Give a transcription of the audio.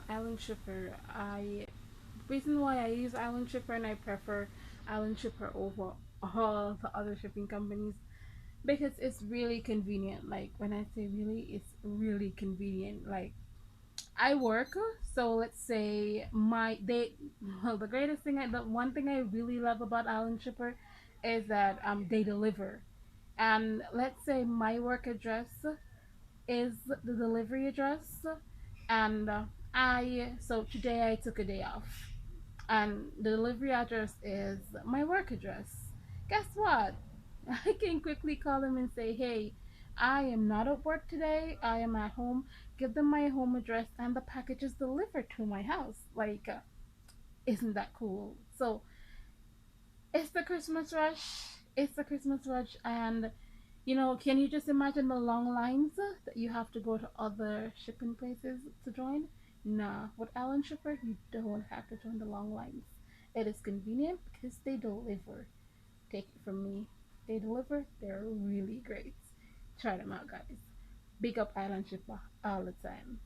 Island Shipper. I Reason why I use Island Shipper and I prefer Island Shipper over all the other shipping companies because it's really convenient. Like when I say really, it's really convenient. Like I work, so let's say my they well the greatest thing the one thing I really love about Island Shipper is that they deliver. And let's say my work address is the delivery address, and I so today I took a day off and the delivery address is my work address. Guess what? I can quickly call them and say, hey, I am not at work today. I am at home. Give them my home address and the package is delivered to my house. Like, isn't that cool? So, it's the Christmas rush. It's the Christmas rush. And, can you just imagine the long lines that you have to go to other shipping places to join? Nah, with Allen Shipper, you don't have to join the long lines. It is convenient because they deliver. Take it from me. They deliver. They're really great. Try them out, guys. Big up Island Shipper all the time.